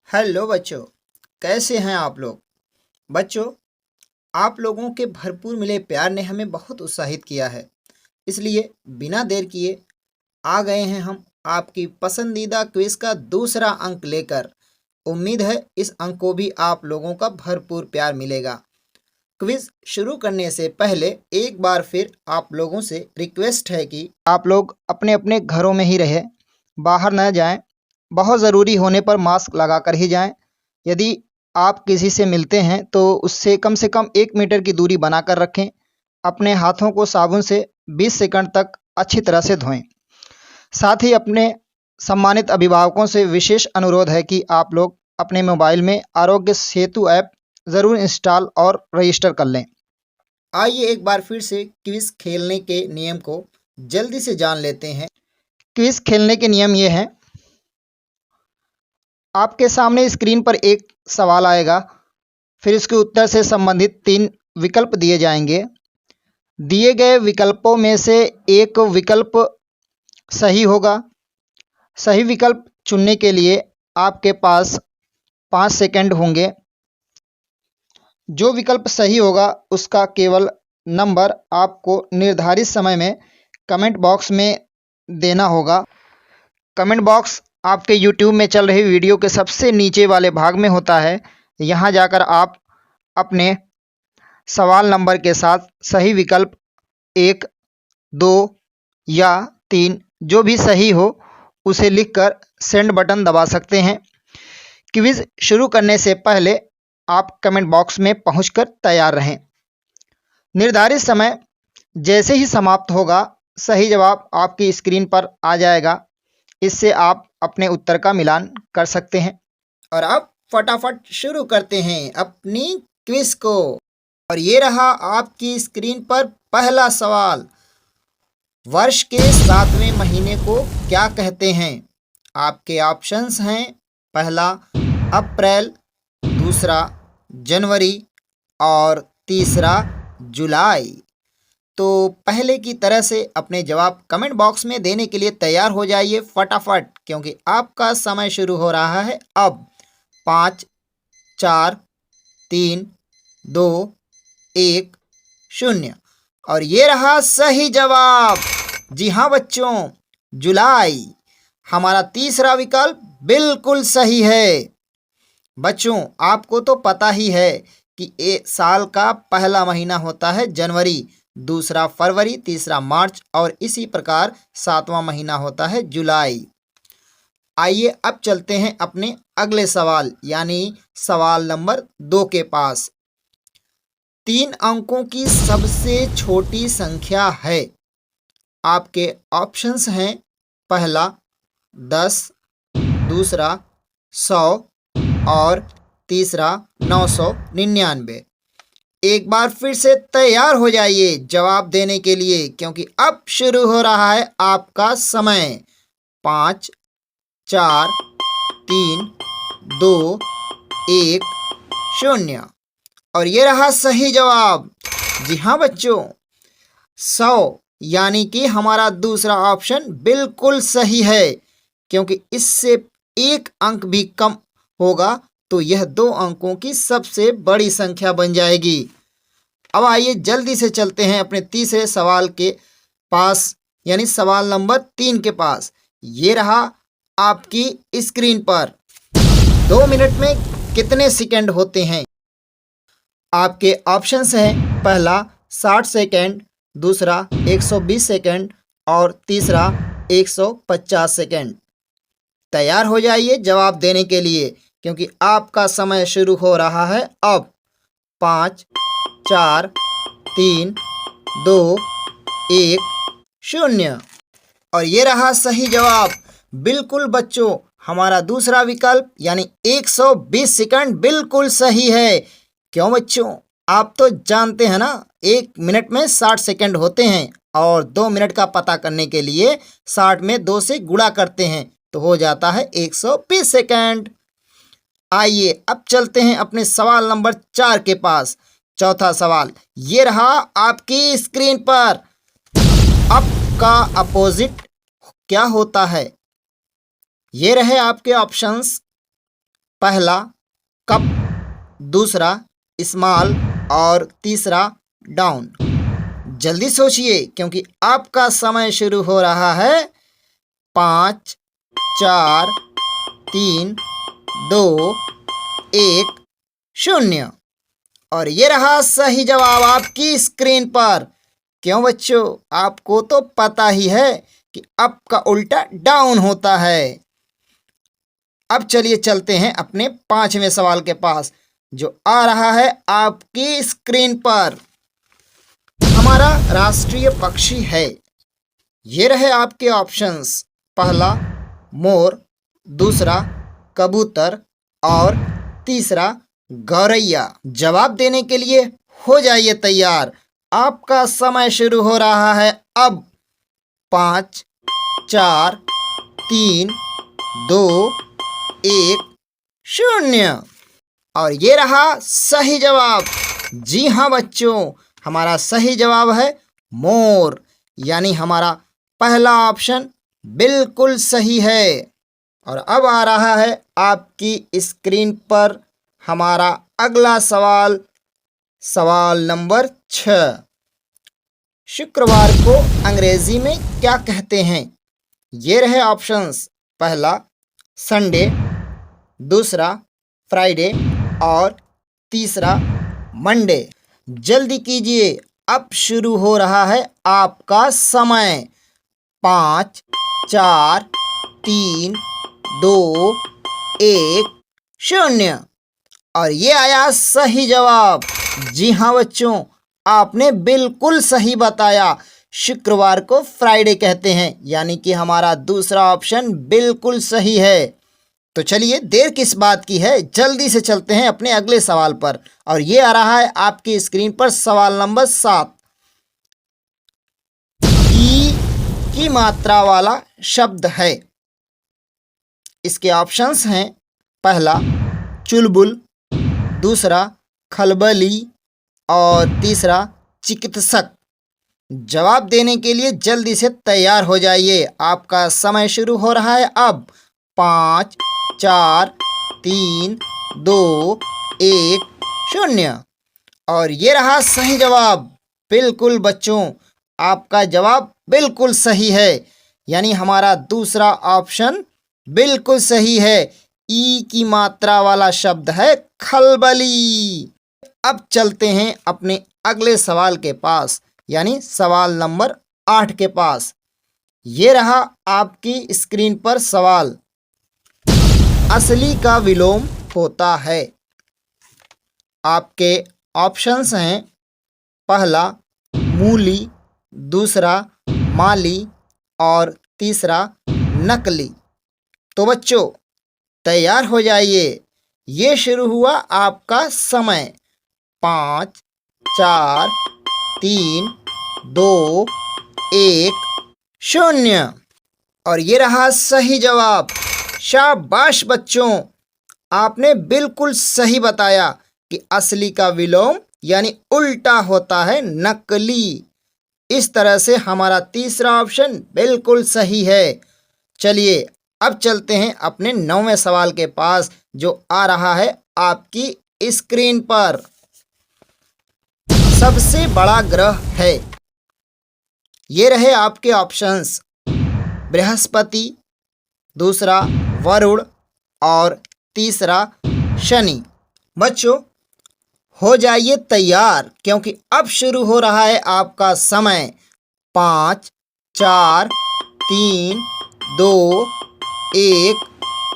Hello बच्चों, कैसे हैं आप लोग। बच्चों, आप लोगों के भरपूर मिले प्यार ने हमें बहुत उत्साहित किया है। इसलिए बिना देर किए आ गए हैं हम आपकी पसंदीदा क्विज का दूसरा अंक लेकर। उम्मीद है इस अंक को भी आप लोगों का भरपूर प्यार मिलेगा। क्विज शुरू करने से पहले एक बार फिर आप लोगों से रिक्वेस्ट है कि आप लोग अपने अपने घरों में ही रहें, बाहर न जाएं। बहुत ज़रूरी होने पर मास्क लगा कर ही जाएं। यदि आप किसी से मिलते हैं तो उससे कम से कम 1 मीटर की दूरी बनाकर रखें। अपने हाथों को साबुन से 20 सेकंड तक अच्छी तरह से धोएं। साथ ही अपने सम्मानित अभिभावकों से विशेष अनुरोध है कि आप लोग अपने मोबाइल में आरोग्य सेतु ऐप ज़रूर इंस्टॉल और रजिस्टर कर लें। आइए एक बार फिर से क्विज खेलने के नियम को जल्दी से जान लेते हैं। क्विज खेलने के नियम ये हैं। आपके सामने स्क्रीन पर एक सवाल आएगा, फिर इसके उत्तर से संबंधित 3 विकल्प दिए जाएंगे। दिए गए विकल्पों में से एक विकल्प सही होगा। सही विकल्प चुनने के लिए आपके पास 5 सेकंड होंगे। जो विकल्प सही होगा उसका केवल नंबर आपको निर्धारित समय में कमेंट बॉक्स में देना होगा। कमेंट बॉक्स आपके यूट्यूब में चल रही वीडियो के सबसे नीचे वाले भाग में होता है। यहाँ जाकर आप अपने सवाल नंबर के साथ सही विकल्प 1, 2 या 3 जो भी सही हो उसे लिखकर सेंड बटन दबा सकते हैं। क्विज शुरू करने से पहले आप कमेंट बॉक्स में पहुंचकर तैयार रहें। निर्धारित समय जैसे ही समाप्त होगा सही जवाब आपकी स्क्रीन पर आ जाएगा। इससे आप अपने उत्तर का मिलान कर सकते हैं। और अब फटाफट शुरू करते हैं अपनी क्विज को। और ये रहा आपकी स्क्रीन पर पहला सवाल। वर्ष के 7वें महीने को क्या कहते हैं? आपके ऑप्शंस हैं, पहला अप्रैल, दूसरा जनवरी और तीसरा जुलाई। तो पहले की तरह से अपने जवाब कमेंट बॉक्स में देने के लिए तैयार हो जाइए फटाफट, क्योंकि आपका समय शुरू हो रहा है अब। 5, 4, 3, 2, 1, 0। और ये रहा सही जवाब। जी हाँ बच्चों, जुलाई हमारा तीसरा विकल्प बिल्कुल सही है। बच्चों, आपको तो पता ही है कि एक साल का पहला महीना होता है जनवरी, दूसरा फरवरी, तीसरा मार्च और इसी प्रकार 7वां महीना होता है जुलाई। आइए अब चलते हैं अपने अगले सवाल यानी सवाल नंबर 2 के पास। 3 अंकों की सबसे छोटी संख्या है। आपके ऑप्शंस हैं, पहला 10, दूसरा 100 और तीसरा 999। एक बार फिर से तैयार हो जाइए जवाब देने के लिए, क्योंकि अब शुरू हो रहा है आपका समय। 5, 4, 3, 2, 1, 0। और ये रहा सही जवाब। जी हाँ बच्चों, 100 यानी कि हमारा दूसरा ऑप्शन बिल्कुल सही है, क्योंकि इससे 1 अंक भी कम होगा तो यह 2 अंकों की सबसे बड़ी संख्या बन जाएगी। अब आइए जल्दी से चलते हैं अपने तीसरे सवाल के पास यानी सवाल नंबर 3 के पास। ये रहा आपकी स्क्रीन पर। 2 मिनट में कितने सेकंड होते हैं? आपके ऑप्शंस हैं, पहला 60 सेकंड, दूसरा 120 सेकंड और तीसरा 150 सेकंड। तैयार हो जाइए जवाब देने के लिए, क्योंकि आपका समय शुरू हो रहा है अब। 5, 4, 3, 2, 1, 0। और ये रहा सही जवाब। बिल्कुल बच्चों, हमारा दूसरा विकल्प यानी 120 सेकंड बिल्कुल सही है। क्यों बच्चों, आप तो जानते हैं ना 1 मिनट में 60 सेकंड होते हैं और 2 मिनट का पता करने के लिए 60 में 2 से गुणा करते हैं तो हो जाता है 120 सेकंड। आइए अब चलते हैं अपने सवाल नंबर 4 के पास। चौथा सवाल ये रहा आपकी स्क्रीन पर। अप का अपोजिट क्या होता है? ये रहे आपके ऑप्शंस, पहला कप, दूसरा स्मॉल और तीसरा डाउन। जल्दी सोचिए क्योंकि आपका समय शुरू हो रहा है। 5 4 3 2 1 0। और ये रहा सही जवाब आपकी स्क्रीन पर। क्यों बच्चों, आपको तो पता ही है कि अप का उल्टा डाउन होता है। अब चलिए चलते हैं अपने 5वें सवाल के पास, जो आ रहा है आपकी स्क्रीन पर। हमारा राष्ट्रीय पक्षी है। ये रहे आपके ऑप्शंस। पहला मोर, दूसरा कबूतर और तीसरा गौरैया। जवाब देने के लिए हो जाइए तैयार। आपका समय शुरू हो रहा है अब। 5 4 3 2 1 0। और ये रहा सही जवाब। जी हाँ बच्चों, हमारा सही जवाब है मोर, यानी हमारा पहला ऑप्शन बिल्कुल सही है। और अब आ रहा है आपकी स्क्रीन पर हमारा अगला सवाल, सवाल नंबर 6। शुक्रवार को अंग्रेजी में क्या कहते हैं? ये रहे ऑप्शंस। पहला संडे, दूसरा फ्राइडे और तीसरा मंडे। जल्दी कीजिए, अब शुरू हो रहा है आपका समय। 5 4 3 2 1 0। और ये आया सही जवाब। जी हाँ बच्चों, आपने बिल्कुल सही बताया। शुक्रवार को फ्राइडे कहते हैं, यानी कि हमारा दूसरा ऑप्शन बिल्कुल सही है। तो चलिए देर किस बात की है, जल्दी से चलते हैं अपने अगले सवाल पर। और ये आ रहा है आपकी स्क्रीन पर सवाल नंबर 7। ई की मात्रा वाला शब्द है। इसके ऑप्शंस हैं। पहला चुलबुल, दूसरा खलबली और तीसरा चिकित्सक। जवाब देने के लिए जल्दी से तैयार हो जाइए। आपका समय शुरू हो रहा है अब। 5 4 3 2 1 0। और ये रहा सही जवाब। बिल्कुल बच्चों, आपका जवाब बिल्कुल सही है, यानी हमारा दूसरा ऑप्शन बिल्कुल सही है। ई की मात्रा वाला शब्द है खलबली। अब चलते हैं अपने अगले सवाल के पास, यानी सवाल नंबर 8 के पास। ये रहा आपकी स्क्रीन पर सवाल। असली का विलोम होता है। आपके ऑप्शंस हैं। पहला मूली, दूसरा माली और तीसरा नकली। तो बच्चों तैयार हो जाइए, ये शुरू हुआ आपका समय। 5 4 3 2 1 0। और ये रहा सही जवाब। शाबाश बच्चों, आपने बिल्कुल सही बताया कि असली का विलोम यानी उल्टा होता है नकली। इस तरह से हमारा तीसरा ऑप्शन बिल्कुल सही है। चलिए अब चलते हैं अपने 9वें सवाल के पास, जो आ रहा है आपकी स्क्रीन पर। सबसे बड़ा ग्रह है। ये रहे आपके ऑप्शंस। बृहस्पति, दूसरा वरुण और तीसरा शनि। बच्चों हो जाइए तैयार, क्योंकि अब शुरू हो रहा है आपका समय। 5 4 3 2 1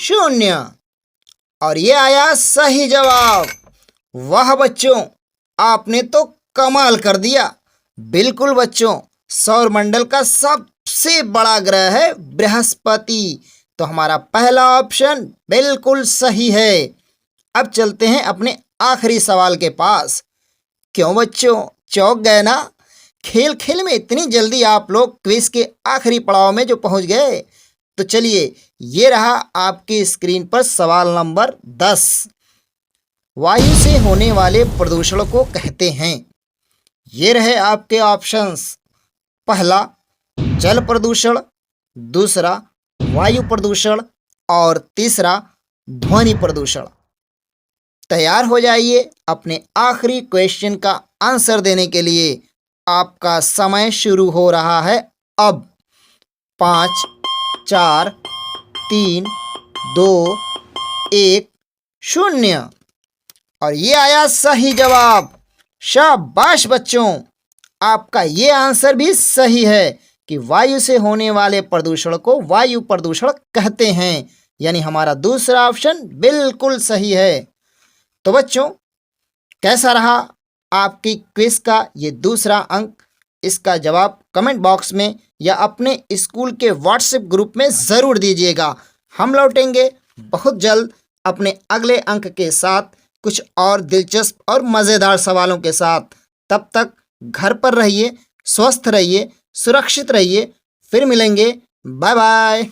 0। और ये आया सही जवाब। वाह बच्चों, आपने तो कमाल कर दिया। बिल्कुल बच्चों, सौरमंडल का सबसे बड़ा ग्रह है बृहस्पति। तो हमारा पहला ऑप्शन बिल्कुल सही है। अब चलते हैं अपने आखिरी सवाल के पास। क्यों बच्चों, चौंक गए ना? खेल खेल में इतनी जल्दी आप लोग क्विज के आखिरी पड़ाव में जो पहुंच गए। तो चलिए, ये रहा आपकी स्क्रीन पर सवाल नंबर 10। वायु से होने वाले प्रदूषण को कहते हैं। ये रहे आपके ऑप्शंस। पहला जल प्रदूषण, दूसरा वायु प्रदूषण और तीसरा ध्वनि प्रदूषण। तैयार हो जाइए अपने आखिरी क्वेश्चन का आंसर देने के लिए। आपका समय शुरू हो रहा है अब। 5, 4, 3, 2, 1, 0। और ये आया सही जवाब। शाबाश बच्चों, आपका ये आंसर भी सही है कि वायु से होने वाले प्रदूषण को वायु प्रदूषण कहते हैं, यानी हमारा दूसरा ऑप्शन बिल्कुल सही है। तो बच्चों, कैसा रहा आपकी क्विज का ये दूसरा अंक? इसका जवाब कमेंट बॉक्स में या अपने स्कूल के व्हाट्सएप ग्रुप में ज़रूर दीजिएगा। हम लौटेंगे बहुत जल्द अपने अगले अंक के साथ, कुछ और दिलचस्प और मज़ेदार सवालों के साथ। तब तक घर पर रहिए, स्वस्थ रहिए, सुरक्षित रहिए। फिर मिलेंगे। Bye bye.